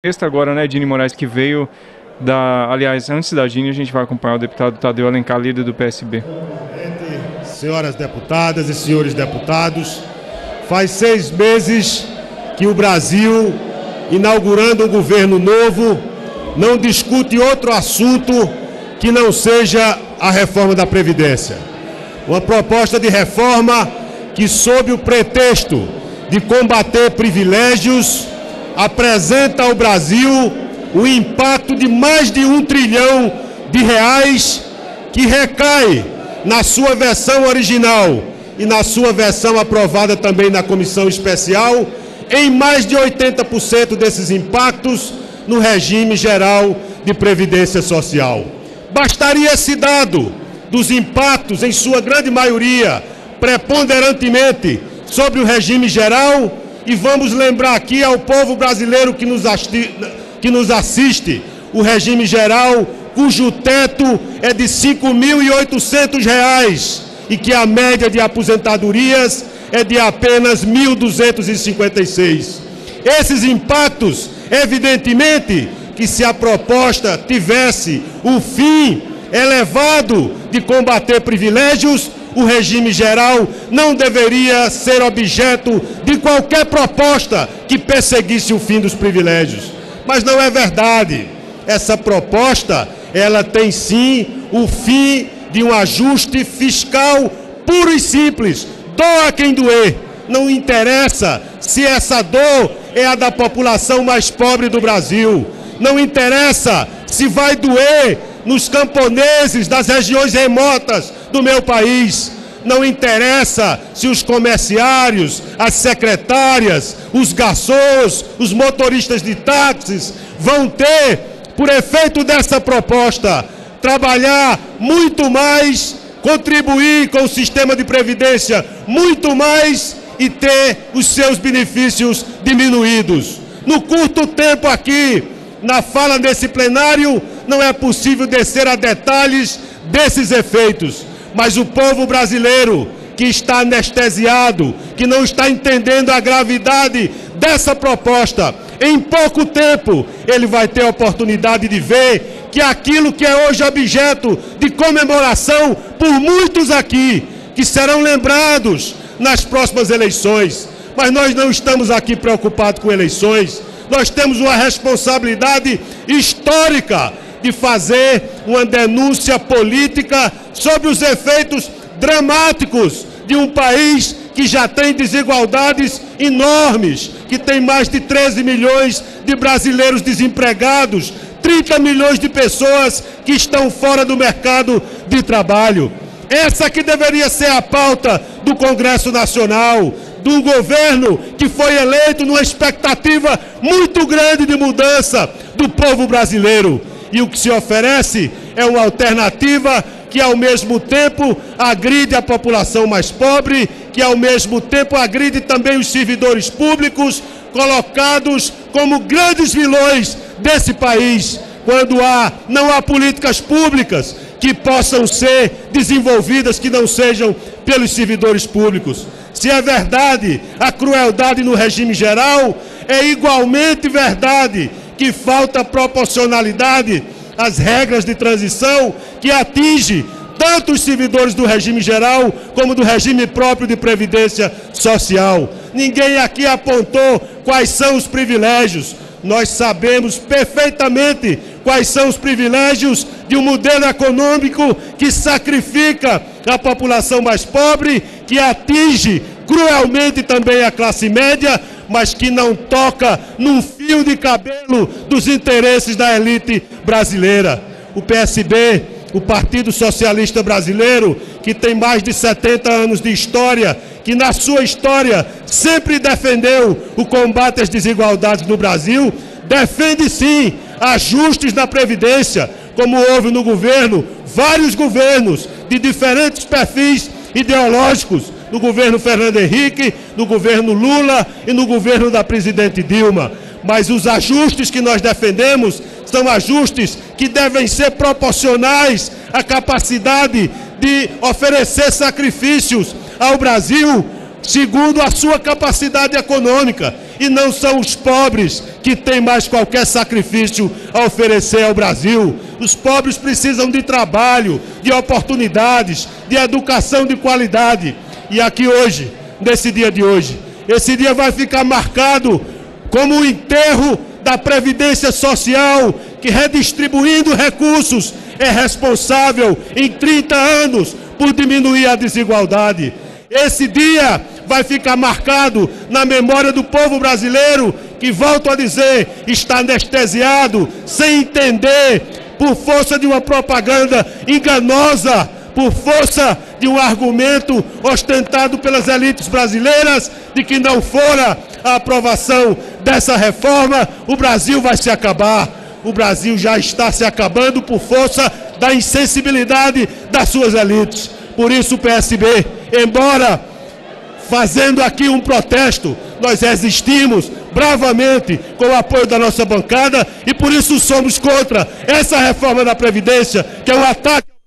Texto agora, né, Dini Moraes, que veio da... Aliás, antes da Dini, a gente vai acompanhar o deputado Tadeu Alencar, líder do PSB. Senhoras deputadas e senhores deputados, faz 6 meses que o Brasil, inaugurando um governo novo, não discute outro assunto que não seja a reforma da Previdência. Uma proposta de reforma que, sob o pretexto de combater privilégios, apresenta ao Brasil o impacto de mais de R$1 trilhão que recai na sua versão original e na sua versão aprovada também na comissão especial, em mais de 80% desses impactos no regime geral de previdência social. Bastaria esse dado dos impactos, em sua grande maioria, preponderantemente sobre o regime geral, e vamos lembrar aqui ao povo brasileiro que nos assiste, o regime geral, cujo teto é de R$ 5.800 e que a média de aposentadorias é de apenas 1.256. Esses impactos, evidentemente, que se a proposta tivesse o fim elevado de combater privilégios, o regime geral não deveria ser objeto de qualquer proposta que perseguisse o fim dos privilégios. Mas não é verdade. Essa proposta, ela tem sim o fim de um ajuste fiscal puro e simples. Doa quem doer. Não interessa se essa dor é a da população mais pobre do Brasil. Não interessa se vai doer nos camponeses das regiões remotas do meu país. Não interessa se os comerciários, as secretárias, os garçons, os motoristas de táxis vão ter, por efeito dessa proposta, trabalhar muito mais, contribuir com o sistema de previdência muito mais e ter os seus benefícios diminuídos. No curto tempo aqui, na fala desse plenário, não é possível descer a detalhes desses efeitos. Mas o povo brasileiro, que está anestesiado, que não está entendendo a gravidade dessa proposta, em pouco tempo ele vai ter a oportunidade de ver que aquilo que é hoje objeto de comemoração por muitos aqui, que serão lembrados nas próximas eleições. Mas nós não estamos aqui preocupados com eleições, nós temos uma responsabilidade histórica de fazer uma denúncia política sobre os efeitos dramáticos de um país que já tem desigualdades enormes, que tem mais de 13 milhões de brasileiros desempregados, 30 milhões de pessoas que estão fora do mercado de trabalho. Essa que deveria ser a pauta do Congresso Nacional, do governo que foi eleito numa expectativa muito grande de mudança do povo brasileiro. E o que se oferece é uma alternativa que ao mesmo tempo agride a população mais pobre, que ao mesmo tempo agride também os servidores públicos, colocados como grandes vilões desse país, quando não há políticas públicas que possam ser desenvolvidas, que não sejam pelos servidores públicos. Se é verdade a crueldade no regime geral, é igualmente verdade que falta proporcionalidade às regras de transição que atinge tanto os servidores do regime geral como do regime próprio de previdência social. Ninguém aqui apontou quais são os privilégios. Nós sabemos perfeitamente quais são os privilégios de um modelo econômico que sacrifica a população mais pobre, que atinge cruelmente também a classe média, mas que não toca num fio de cabelo dos interesses da elite brasileira. O PSB, o Partido Socialista Brasileiro, que tem mais de 70 anos de história, que na sua história sempre defendeu o combate às desigualdades no Brasil, defende sim ajustes na Previdência, como houve no governo, vários governos de diferentes perfis ideológicos, no governo Fernando Henrique, no governo Lula e no governo da presidente Dilma. Mas os ajustes que nós defendemos são ajustes que devem ser proporcionais à capacidade de oferecer sacrifícios ao Brasil segundo a sua capacidade econômica. E não são os pobres que têm mais qualquer sacrifício a oferecer ao Brasil. Os pobres precisam de trabalho, de oportunidades, de educação de qualidade. E aqui hoje, nesse dia de hoje, esse dia vai ficar marcado como o enterro da Previdência Social, que, redistribuindo recursos, é responsável em 30 anos por diminuir a desigualdade. Esse dia vai ficar marcado na memória do povo brasileiro, que, volto a dizer, está anestesiado, sem entender, por força de uma propaganda enganosa, por força de um argumento ostentado pelas elites brasileiras, de que não fora a aprovação dessa reforma, o Brasil vai se acabar. O Brasil já está se acabando por força da insensibilidade das suas elites. Por isso o PSB, embora fazendo aqui um protesto, nós resistimos bravamente com o apoio da nossa bancada e por isso somos contra essa reforma da Previdência, que é um ataque